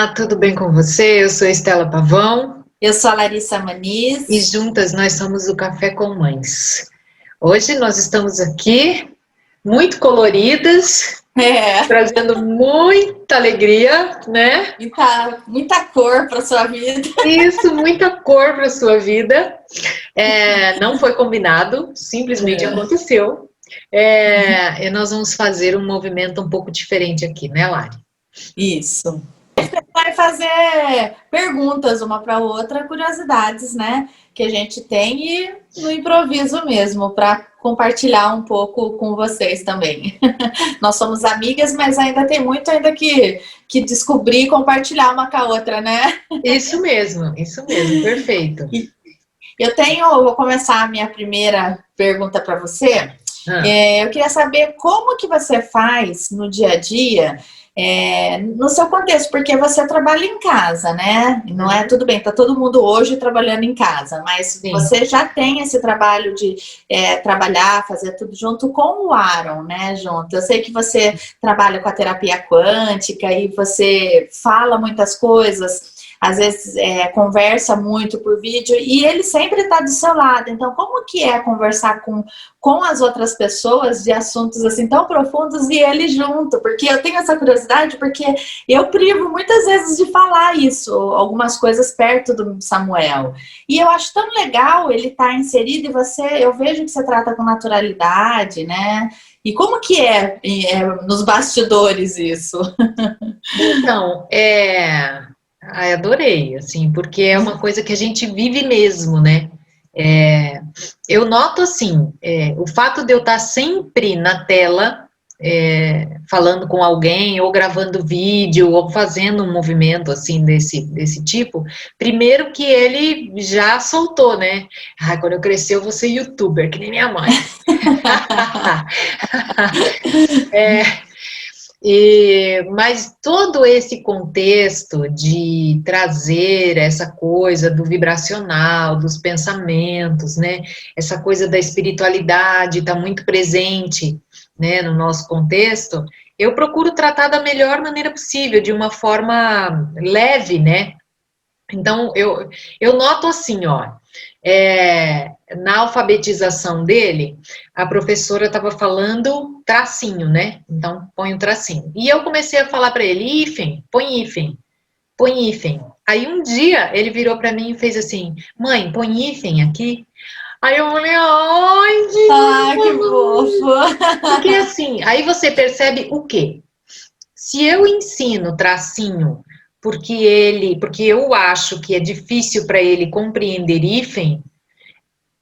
Olá, tudo bem com você? Eu sou Estela Pavão Eu sou a Larissa Maniz. e juntas nós somos o Café com Mães. Hoje nós estamos aqui muito coloridas, É, trazendo muita alegria, né? muita cor para sua vida. Isso, muita cor para a sua vida. Não foi combinado, simplesmente É. aconteceu. E nós vamos fazer um movimento um pouco diferente aqui, né, Lari? Isso. Vai fazer perguntas uma para outra, curiosidades, né? Que a gente tem e no improviso mesmo, para compartilhar um pouco com vocês também. Nós somos amigas, mas ainda tem muito que descobrir e compartilhar uma com a outra, né? Isso mesmo, perfeito. Vou começar a minha primeira pergunta para você. Ah. Eu queria saber como que você faz no dia a dia, no seu contexto, porque você trabalha em casa, né? Não é tudo bem, tá todo mundo hoje trabalhando em casa, mas Sim. você já tem esse trabalho de trabalhar, fazer tudo junto com o Aaron, né? Junto. Eu sei que você trabalha com a terapia quântica e você fala muitas coisas. Às vezes conversa muito por vídeo e ele sempre está do seu lado. Então, como que é conversar com as outras pessoas de assuntos assim tão profundos e ele junto? Porque eu tenho essa curiosidade, porque eu privo muitas vezes de falar isso, algumas coisas perto do Samuel. E eu acho tão legal ele estar inserido e eu vejo que você trata com naturalidade, né? E como que é nos bastidores isso? Então, adorei, assim, porque é uma coisa que a gente vive mesmo, né? Eu noto, assim, o fato de eu estar sempre na tela, falando com alguém, ou gravando vídeo, ou fazendo um movimento, assim, desse tipo, primeiro que ele já soltou, né? Ah, quando eu crescer eu vou ser youtuber, que nem minha mãe. Mas todo esse contexto de trazer essa coisa do vibracional, dos pensamentos, né? Essa coisa da espiritualidade está muito presente, né, no nosso contexto. Eu procuro tratar da melhor maneira possível, de uma forma leve, né? Então, eu noto assim, ó, na alfabetização dele, a professora estava falando tracinho, né? Então, põe um tracinho. E eu comecei a falar para ele, hífen, põe hífen, põe hífen. Aí um dia ele virou para mim e fez assim, mãe, põe hífen aqui. Aí eu falei, ai, Ah, que fofo! porque assim, aí você percebe o quê? Se eu ensino tracinho porque eu acho que é difícil para ele compreender hífen,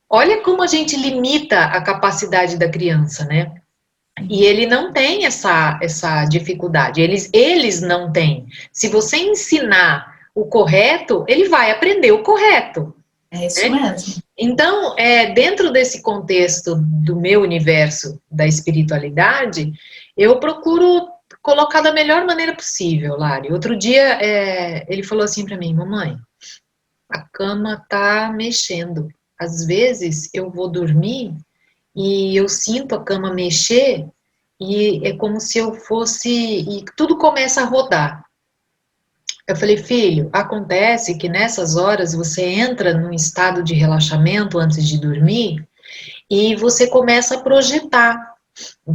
olha como a gente limita a capacidade da criança, né? E ele não tem essa dificuldade, eles não têm. Se você ensinar o correto, ele vai aprender o correto. É isso Né? mesmo. Então, dentro desse contexto do meu universo da espiritualidade, eu procuro colocar da melhor maneira possível, Lari. Outro dia, ele falou assim para mim, mamãe, a cama tá mexendo. Às vezes eu vou dormir e eu sinto a cama mexer e é como se eu fosse e tudo começa a rodar. Eu falei, filho, acontece que nessas horas você entra num estado de relaxamento antes de dormir e você começa a projetar. O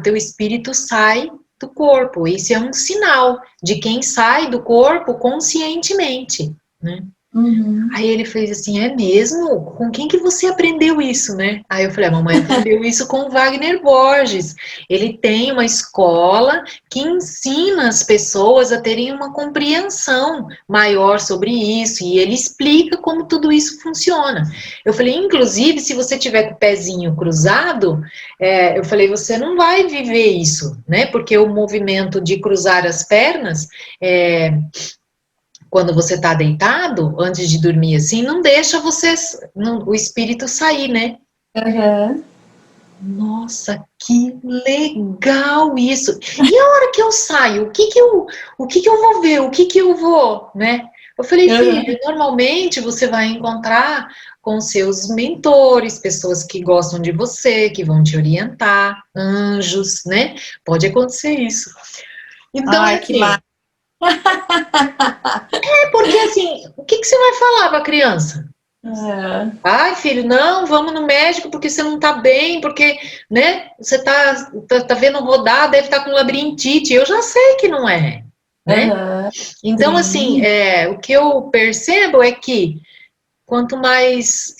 teu espírito sai do corpo. Isso é um sinal de quem sai do corpo conscientemente, né? Uhum. Aí ele fez assim, é mesmo? Com quem que você aprendeu isso, né? Aí eu falei, a mamãe aprendeu isso com o Wagner Borges. Ele tem uma escola que ensina as pessoas a terem uma compreensão maior sobre isso, e ele explica como tudo isso funciona. Eu falei, inclusive, se você tiver com o pezinho cruzado, eu falei, você não vai viver isso, né? Porque o movimento de cruzar as pernas, quando você está deitado, antes de dormir assim, não deixa o espírito sair, né? Uhum. Nossa, que legal isso! E a hora que eu saio, o que que eu vou ver? O que que eu vou, né? Eu falei, filho, Uhum. normalmente você vai encontrar com seus mentores, pessoas que gostam de você, que vão te orientar, anjos, né? Pode acontecer isso. Então, Ai, que assim, maravilha. É porque assim, o que você vai falar para a criança? Ai, filho, não, vamos no médico porque você não tá bem, porque, né, você tá vendo rodar, deve estar com labirintite. Eu já sei que não é, né? Então, assim, Sim. o que eu percebo é que quanto mais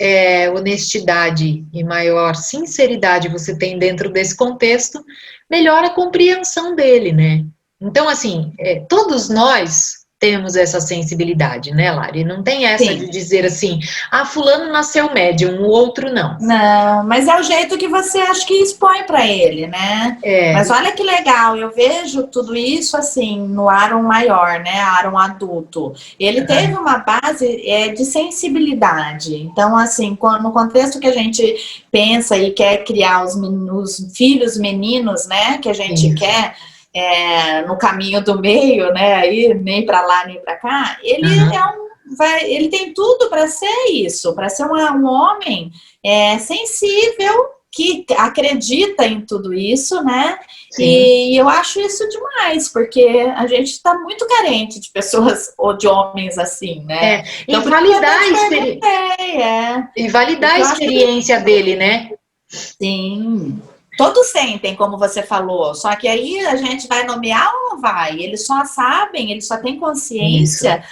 honestidade e maior sinceridade você tem dentro desse contexto, melhor a compreensão dele, né? Então, assim, todos nós temos essa sensibilidade, né, Lari? Não tem essa de Sim. dizer assim, ah, fulano nasceu médium, o outro não. Não, mas é o jeito que você acha que expõe para ele, né? É, Mas olha que legal, eu vejo tudo isso assim no Aaron maior, né? Aaron adulto. Ele teve uma base de sensibilidade. Então, assim, no contexto que a gente pensa e quer criar os filhos meninos, né? Que a gente isso. quer no caminho do meio, né? Aí nem para lá nem para cá. Ele tem tudo para ser isso, para ser um homem sensível, que acredita em tudo isso, né? Sim. E eu acho isso demais, porque a gente está muito carente de pessoas ou de homens assim, né? E Então, por isso que eu até validar a te perguntei, e validar a porque eu acho experiência dele, né? sim. Todos sentem, como você falou, só que aí a gente vai nomear ou não vai? Eles só sabem, eles só têm Isso. consciência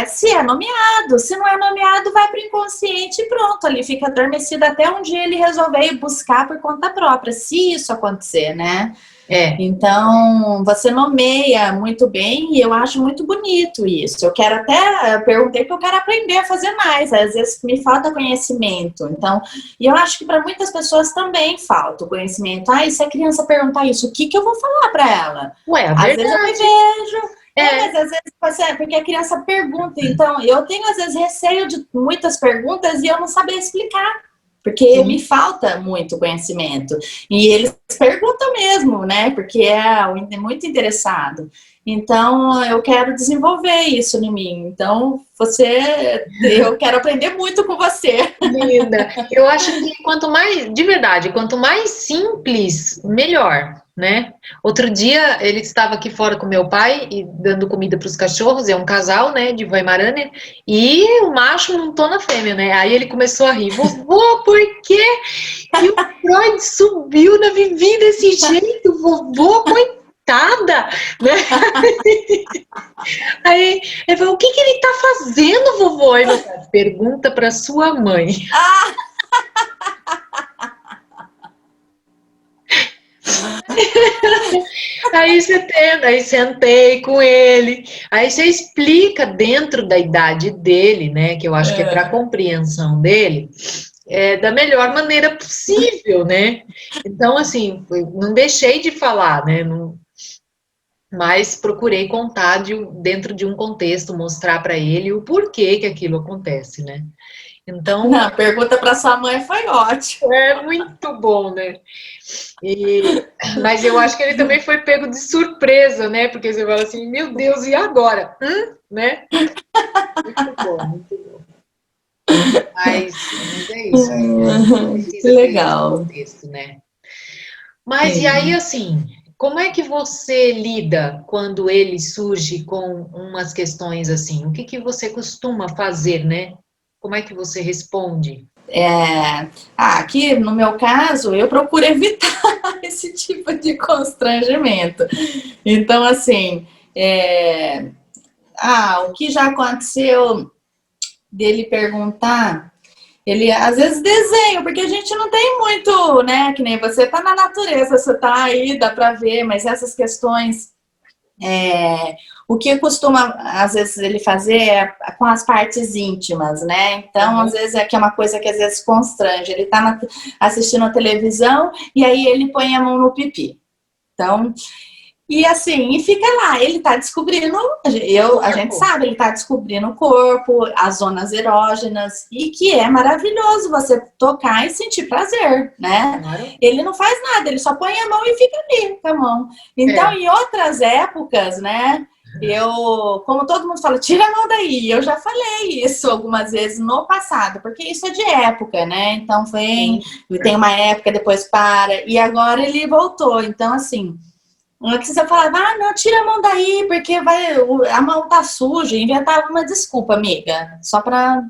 se é nomeado. Se não é nomeado, vai para o inconsciente e pronto, ali fica adormecido até um dia ele resolver ir buscar por conta própria, se isso acontecer, né? É. Então, você nomeia muito bem e eu acho muito bonito isso. Eu quero até, perguntei porque eu quero aprender a fazer mais. Às vezes me falta conhecimento. Então, e eu acho que para muitas pessoas também falta o conhecimento. Ah, e se a criança perguntar isso, o que eu vou falar para ela? Ué, a Às vezes eu me verdade. vejo. É. Mas às vezes porque a criança pergunta. Então, eu tenho às vezes receio de muitas perguntas e eu não saber explicar. Porque me Sim. falta muito conhecimento. E eles perguntam mesmo, né? Porque é muito interessado. Então, eu quero desenvolver isso em mim. Então, eu quero aprender muito com você. Linda. Eu acho que quanto mais, de verdade, quanto mais simples, melhor, né? Outro dia ele estava aqui fora com meu pai e dando comida para os cachorros, é um casal, né, de Weimaraner, e o macho montou na fêmea, né? Aí ele começou a rir, vovô, por quê? E o Freud subiu na Vivi desse jeito, vovô, coitada, né? Aí ele falou, o que que ele tá fazendo, vovô? Aí meu pai, pergunta para sua mãe. Aí sentei com ele, aí você explica dentro da idade dele, né, que eu acho que é para compreensão dele, da melhor maneira possível, né? Então, assim, não deixei de falar, né? Mas procurei contar dentro de um contexto, mostrar para ele o porquê que aquilo acontece, né? Então, Não, pergunta para sua mãe foi ótimo. é muito bom, né? Mas eu acho que ele também foi pego de surpresa, né? Porque você fala assim, meu Deus, e agora? Né? Muito bom, muito bom. Mas é isso, Que precisa ter esse legal. contexto, né? Mas e aí, Sim. assim, como é que você lida quando ele surge com umas questões assim? O que que você costuma fazer, né? Como é que você responde? Aqui, no meu caso, eu procuro evitar esse tipo de constrangimento. Então, assim, o que já aconteceu dele perguntar, ele às vezes desenha, porque a gente não tem muito, né? Que nem você tá na natureza, você tá aí, dá para ver, mas essas questões. O que costuma, às vezes, ele fazer com as partes íntimas, né? Então, às vezes, é uma coisa que às vezes constrange. Ele tá assistindo a televisão e aí ele põe a mão no pipi. Então, e assim, e fica lá, ele tá descobrindo, a gente sabe, ele tá descobrindo o corpo, as zonas erógenas, e que é maravilhoso você tocar e sentir prazer, né? Claro. Ele não faz nada, ele só põe a mão e fica ali com a mão. Então, em outras épocas, né, como todo mundo fala, tira a mão daí, eu já falei isso algumas vezes no passado, porque isso é de época, né? Então, tem uma época, depois para, e agora ele voltou. Então, assim, Não é que você falava, ah, não, tira a mão daí, porque a mão tá suja. Inventava uma desculpa, amiga, só pra,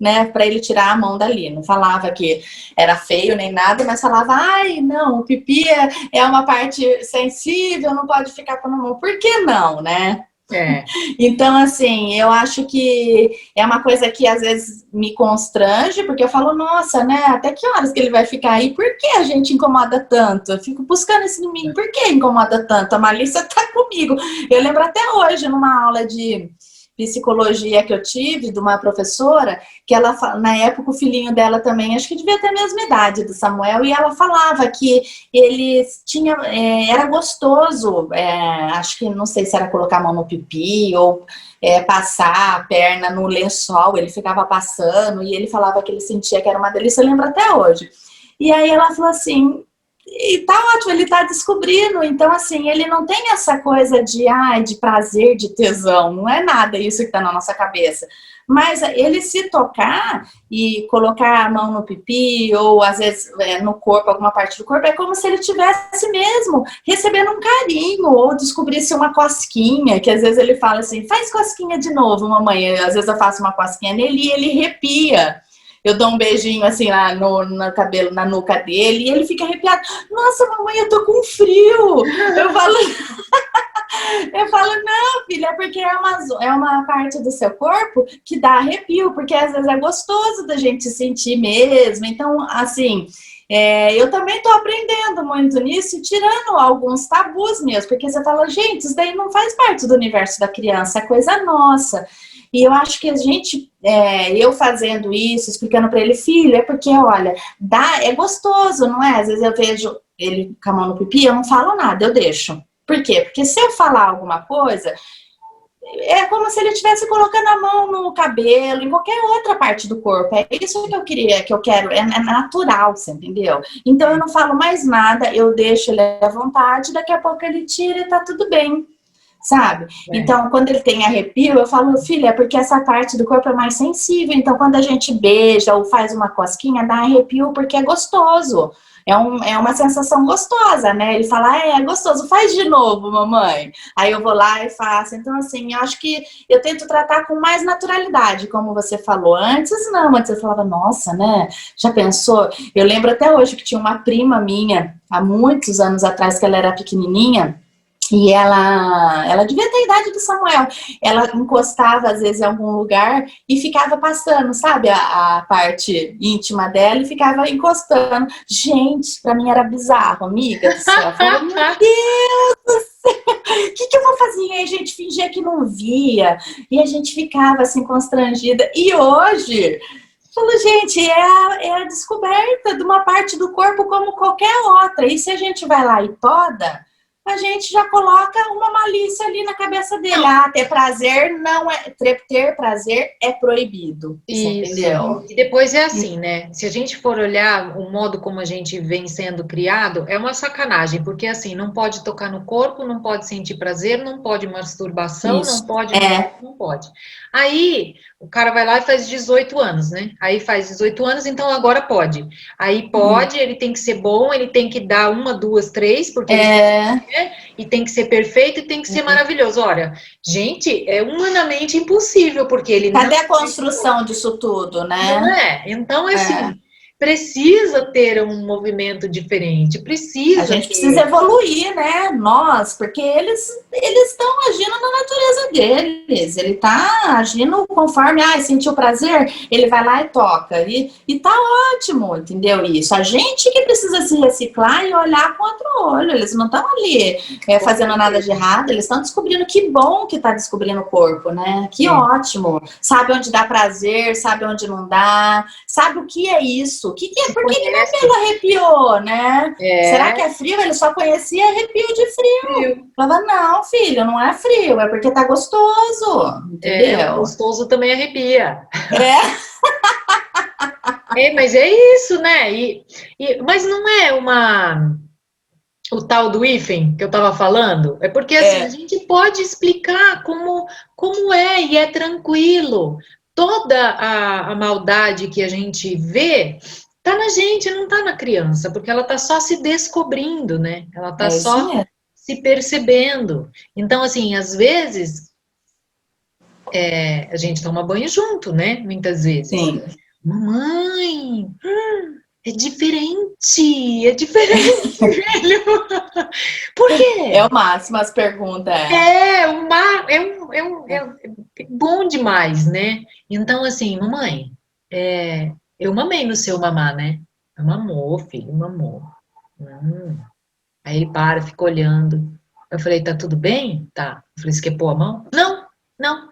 né, pra ele tirar a mão dali. Não falava que era feio nem nada, mas falava, ai, não, o pipi é uma parte sensível, não pode ficar com a mão. Por que não, né? É. Então, assim, eu acho que é uma coisa que às vezes me constrange, porque eu falo, nossa, né, até que horas que ele vai ficar aí? Por que a gente incomoda tanto? Eu fico buscando esse em mim, por que incomoda tanto? A malícia tá comigo. Eu lembro até hoje, numa aula de psicologia que eu tive, de uma professora, que ela, na época, o filhinho dela também, acho que devia ter a mesma idade do Samuel, e ela falava que ele tinha, era gostoso, acho que, não sei se era colocar a mão no pipi, ou passar a perna no lençol, ele ficava passando, e ele falava que ele sentia que era uma delícia, eu lembro até hoje. E aí ela falou assim, e tá ótimo, ele tá descobrindo, então assim, ele não tem essa coisa de prazer, de tesão, não é nada isso que tá na nossa cabeça, mas ele se tocar e colocar a mão no pipi, ou às vezes no corpo, alguma parte do corpo, é como se ele tivesse mesmo recebendo um carinho, ou descobrisse uma cosquinha, que às vezes ele fala assim, faz cosquinha de novo, mamãe, às vezes eu faço uma cosquinha nele e ele arrepia. Eu dou um beijinho assim lá no cabelo, na nuca dele, e ele fica arrepiado. Nossa, mamãe, eu tô com frio. Eu falo, não, filha, é porque é uma parte do seu corpo que dá arrepio, porque às vezes é gostoso da gente sentir mesmo. Então, assim, eu também tô aprendendo muito nisso, tirando alguns tabus mesmo, porque você fala, gente, isso daí não faz parte do universo da criança, é coisa nossa. E eu acho que a gente, eu fazendo isso, explicando para ele, filho, é porque, olha, é gostoso, não é? Às vezes eu vejo ele com a mão no pipi, eu não falo nada, eu deixo. Por quê? Porque se eu falar alguma coisa, é como se ele estivesse colocando a mão no cabelo, em qualquer outra parte do corpo. É isso que eu quero, é natural, você entendeu? Então eu não falo mais nada, eu deixo ele à vontade, daqui a pouco ele tira e tá tudo bem. Sabe? Então, quando ele tem arrepio, eu falo, filha, é porque essa parte do corpo é mais sensível. Então, quando a gente beija ou faz uma cosquinha, dá arrepio porque é gostoso. É uma sensação gostosa, né? Ele fala, é gostoso, faz de novo, mamãe. Aí eu vou lá e faço. Então, assim, eu acho que eu tento tratar com mais naturalidade, como você falou. Antes, não. Antes eu falava, nossa, né? Já pensou? Eu lembro até hoje que tinha uma prima minha, há muitos anos atrás, que ela era pequenininha, e ela devia ter a idade do Samuel. Ela encostava, às vezes, em algum lugar e ficava passando, sabe? A parte íntima dela e ficava encostando. Gente, pra mim era bizarro, amiga do céu. Eu falei, meu Deus do céu, o que eu vou fazer? E aí a gente fingia que não via. E a gente ficava, assim, constrangida. E hoje... Falo, gente, é a descoberta de uma parte do corpo como qualquer outra. E se a gente vai lá e poda, a gente já coloca uma malícia ali na cabeça dele. Ah, ter prazer não é... Ter prazer é proibido. Isso. Entendeu? E depois é assim, né? Se a gente for olhar o modo como a gente vem sendo criado, é uma sacanagem, porque assim, não pode tocar no corpo, não pode sentir prazer, não pode masturbação, Isso. não pode, não pode. Aí, o cara vai lá e faz 18 anos, né? Aí faz 18 anos, então agora pode. Aí pode, ele tem que ser bom, ele tem que dar 1, 2, 3, porque e tem que ser perfeito e tem que ser maravilhoso. Olha, gente, é humanamente impossível, porque ele Cadê a construção disso tudo, né? Não é? Então, assim, precisa ter um movimento diferente, precisa. A gente precisa evoluir, né? Nós, porque eles estão agindo na natureza deles. Ele tá agindo conforme, sentiu prazer, ele vai lá e toca. E tá ótimo, entendeu? Isso. A gente que precisa se reciclar e olhar com outro olho. Eles não estão ali fazendo nada de errado, eles estão descobrindo. Que bom que tá descobrindo o corpo, né? Que ótimo. Sabe onde dá prazer, sabe onde não dá, sabe o que é isso. Por que meu pelo arrepiou, né? Será que é frio? Ele só conhecia arrepio de frio. Falava, não, filho, não é frio, é porque tá gostoso, entendeu? Gostoso também arrepia. Mas é isso, né? Mas não é o tal do hífen que eu estava falando? É porque assim, a gente pode explicar como é, e é tranquilo. Toda a maldade que a gente vê tá na gente, não tá na criança, porque ela tá só se descobrindo, né? Ela tá só se percebendo. Então, assim, às vezes, a gente toma banho junto, né? Muitas vezes. Sim. Mamãe, é diferente, velho. Por quê? É o máximo as perguntas. É bom demais, né? Então, assim, mamãe, eu mamei no seu mamar, né? Mamou, filho, mamou. Aí ele para, fica olhando. Eu falei, tá tudo bem? Tá. Eu falei, você quer pôr a mão? Não, não.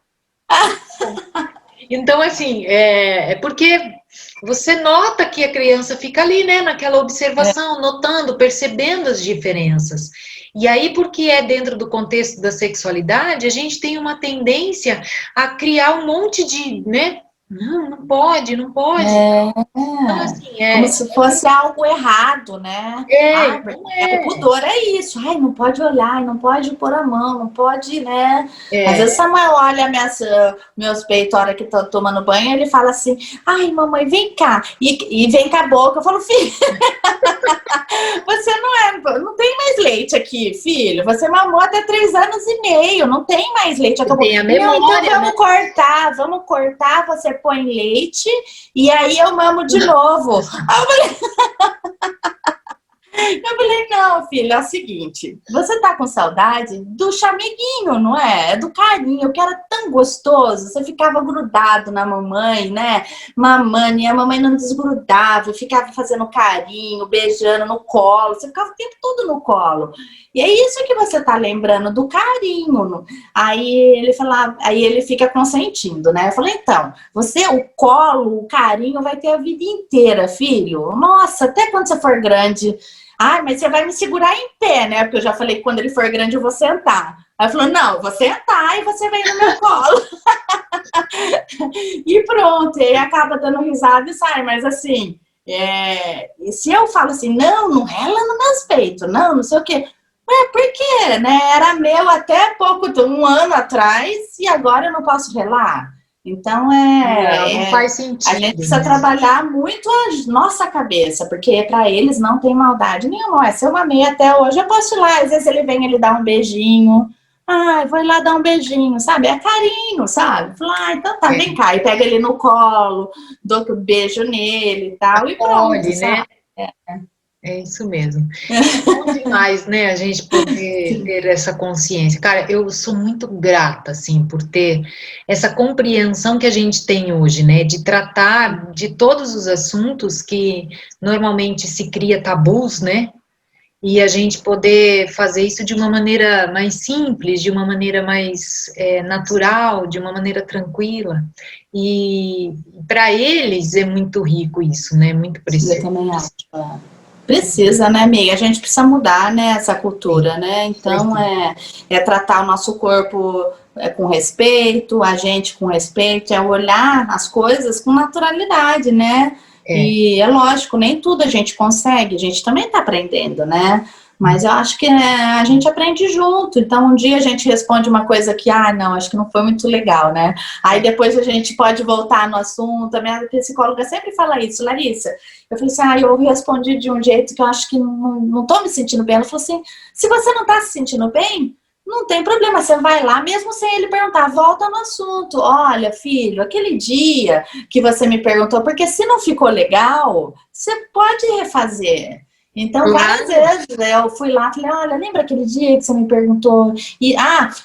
Então, assim, porque você nota que a criança fica ali, né, naquela observação, notando, percebendo as diferenças. E aí, porque é dentro do contexto da sexualidade, a gente tem uma tendência a criar um monte de, né, não pode, não pode. Então, assim, como se fosse algo errado, né? não O pudor é isso. Ai, não pode olhar, não pode pôr a mão, não pode, né? Às vezes Samuel olha meus peitos, a hora que tô tomando banho, ele fala assim, ai, mamãe, vem cá. E vem com a boca. Eu falo, filho, você não tem mais leite aqui, filho. Você mamou até 3 anos e meio, não tem mais leite. Tem a memória, então vamos cortar, você põe leite e aí eu mamo de novo. Eu falei, não, filho, é o seguinte, você tá com saudade do chameguinho, não é? É do carinho, que era tão gostoso, você ficava grudado na mamãe, né? Mamãe, e a mamãe não desgrudava, ficava fazendo carinho, beijando no colo, você ficava o tempo todo no colo. E é isso que você tá lembrando do carinho. Aí ele fica consentindo, né? Eu falei, então, o colo, o carinho vai ter a vida inteira, filho. Nossa, até quando você for grande. Ai, mas você vai me segurar em pé, né? Porque eu já falei que quando ele for grande eu vou sentar. Aí falou, não, eu vou sentar e você vem no meu colo. E pronto, e aí acaba dando risada e sai. Mas assim, e se eu falo assim, não rela no meus peitos, não sei o quê. Por quê, né? Era meu até um ano atrás e agora eu não posso relar. Então, não faz sentido. A gente precisa trabalhar muito a nossa cabeça, porque para eles não tem maldade nenhuma. Se eu mamei até hoje, eu posso ir lá, às vezes ele vem, ele dá um beijinho. Vou ir lá dar um beijinho, sabe? É carinho, sabe? Fala, então tá, vem cá. E pega ele no colo, dou um beijo nele e tal, e pronto, sabe? Né? É isso mesmo. É bom demais, né, a gente poder ter essa consciência. Cara, eu sou muito grata, assim, por ter essa compreensão que a gente tem hoje, né, de tratar de todos os assuntos que normalmente se cria tabus, né, e a gente poder fazer isso de uma maneira mais simples, de uma maneira mais natural, de uma maneira tranquila. E para eles é muito rico isso, né, muito precioso. Eu também acho. Precisa, né, amiga? A gente precisa mudar, né, essa cultura, né? Então, tratar o nosso corpo com respeito, a gente com respeito, olhar as coisas com naturalidade, né? E é lógico, nem tudo a gente consegue, a gente também tá aprendendo, né? Mas eu acho que a gente aprende junto. Então, um dia a gente responde uma coisa que, não, acho que não foi muito legal, né? Aí depois a gente pode voltar no assunto. A minha psicóloga sempre fala isso, Larissa. Eu falei assim, eu respondi de um jeito que eu acho que não tô me sentindo bem. Ela falou assim, se você não tá se sentindo bem, não tem problema, você vai lá, mesmo sem ele perguntar, volta no assunto. Olha, filho, aquele dia que você me perguntou, porque se não ficou legal, você pode refazer. Então, várias vezes eu fui lá e falei, olha, lembra aquele dia que você me perguntou? E,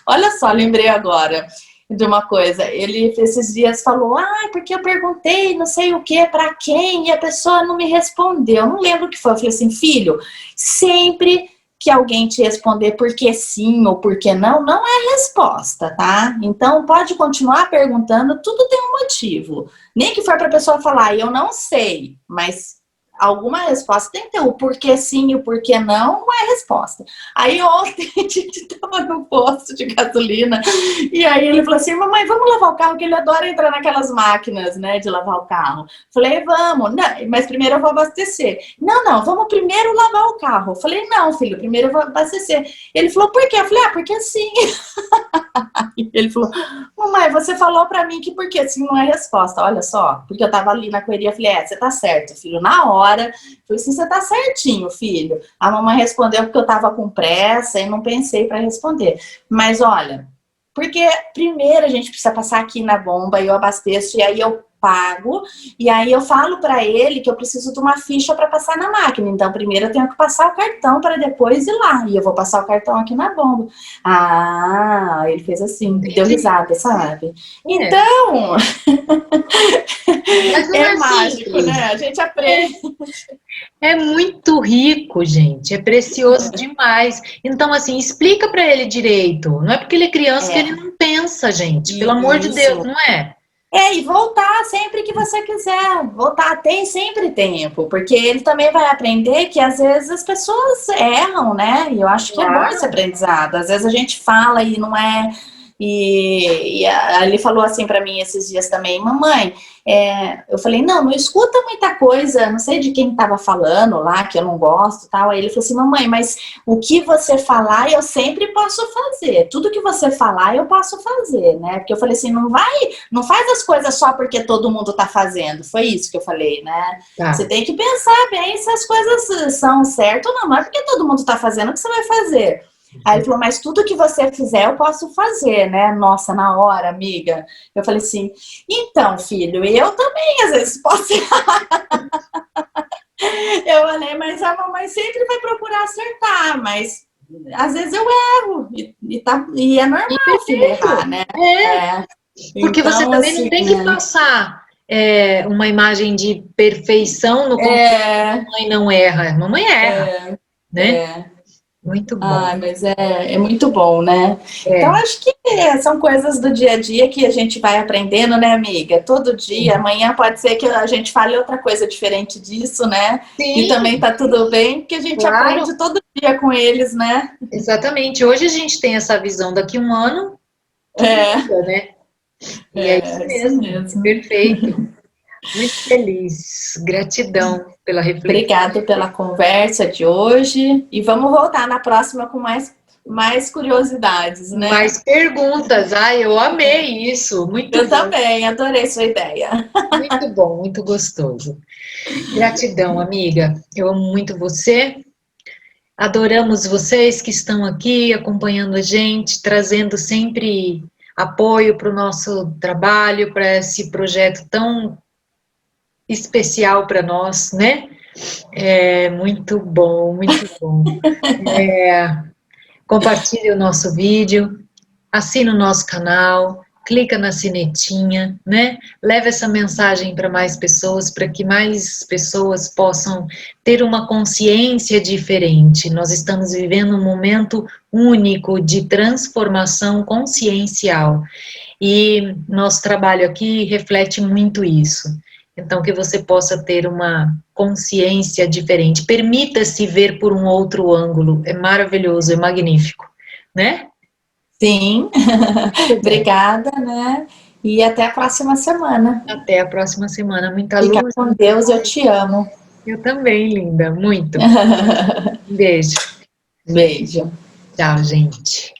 olha só, lembrei agora de uma coisa. Ele, esses dias, falou, porque eu perguntei não sei o que, pra quem, e a pessoa não me respondeu. Não lembro o que foi. Eu falei assim, filho, sempre que alguém te responder porque sim ou porque não, não é resposta, tá? Então, pode continuar perguntando, tudo tem um motivo. Nem que for pra pessoa falar, eu não sei, mas alguma resposta tem que ter. O porquê sim e o porquê não é resposta. Aí ontem a gente tava no posto de gasolina e aí ele falou assim, mamãe, vamos lavar o carro, que ele adora entrar naquelas máquinas, né, de lavar o carro. Falei, vamos, não, mas primeiro eu vou abastecer. Não, vamos primeiro lavar o carro. Falei, não, filho, primeiro eu vou abastecer. Ele falou, por quê? Eu falei, porque sim. Ele falou, mamãe, você falou pra mim que porque sim não é resposta. Olha só, porque eu tava ali na correria, eu falei, você tá certo, filho, na hora hora. Falei assim, você tá certinho, filho. A mamãe respondeu porque eu tava com pressa e não pensei para responder. Mas olha, porque primeiro a gente precisa passar aqui na bomba, eu abasteço e aí eu pago, e aí eu falo para ele que eu preciso de uma ficha para passar na máquina. Então, primeiro eu tenho que passar o cartão para depois ir lá. E eu vou passar o cartão aqui na bomba. Ah, ele fez assim, deu risada, sabe? Então, mas não é é mágico, simples, né? A gente aprende. é muito rico, gente, é precioso demais. Então, assim, explica para ele direito. Não é porque ele é criança que ele não pensa, gente. Pelo amor de Deus, Isso. não é? E voltar sempre que você quiser. Voltar, tem sempre tempo, porque ele também vai aprender que às vezes as pessoas erram, né? E eu acho que é bom esse aprendizado. Às vezes a gente fala e não é. Ele falou assim para mim esses dias também, mamãe, eu falei, não escuta muita coisa, não sei de quem estava falando lá, que eu não gosto, tal. Aí ele falou assim, mamãe, mas o que você falar eu sempre posso fazer, tudo que você falar eu posso fazer, né? Porque eu falei assim, não faz as coisas só porque todo mundo tá fazendo, foi isso que eu falei, né? Tá. Você tem que pensar bem se as coisas são certas ou não é porque todo mundo tá fazendo que você vai fazer. Aí ele falou, mas tudo que você fizer eu posso fazer, né? Nossa, na hora, amiga. Eu falei assim, então, filho, eu também às vezes posso errar. Eu falei, mas a mamãe sempre vai procurar acertar, mas às vezes eu erro. E é normal, filho, errar, né? Porque então, você também assim, não tem que passar uma imagem de perfeição no contexto que a mamãe não erra. A mamãe erra, né? Muito bom. Mas é muito bom, né? Então, acho que são coisas do dia a dia que a gente vai aprendendo, né, amiga? Todo dia, amanhã pode ser que a gente fale outra coisa diferente disso, né? Sim, e também tá tudo bem, porque a gente aprende todo dia com eles, né? Exatamente. Hoje a gente tem essa visão, daqui um ano, muda, né? E é isso mesmo. Perfeito. Muito feliz. Gratidão pela reflexão. Obrigada pela conversa de hoje. E vamos voltar na próxima com mais curiosidades, né? Mais perguntas. Ai, eu amei isso. Muito Eu bom. também, adorei sua ideia. Muito bom, muito gostoso. Gratidão, amiga. Eu amo muito você. Adoramos vocês que estão aqui acompanhando a gente, trazendo sempre apoio para o nosso trabalho, para esse projeto tão especial para nós, né? É muito bom, muito bom. Compartilhe o nosso vídeo, assine o nosso canal, clica na sinetinha, né? Leve essa mensagem para mais pessoas, para que mais pessoas possam ter uma consciência diferente. Nós estamos vivendo um momento único de transformação consciencial e nosso trabalho aqui reflete muito isso. Então, que você possa ter uma consciência diferente. Permita-se ver por um outro ângulo. É maravilhoso, é magnífico, né? Sim. Obrigada, né? E até a próxima semana. Até a próxima semana. Muita Fica luz. com Deus, eu te amo. Eu também, linda. Muito. Um beijo. Beijo. Tchau, gente.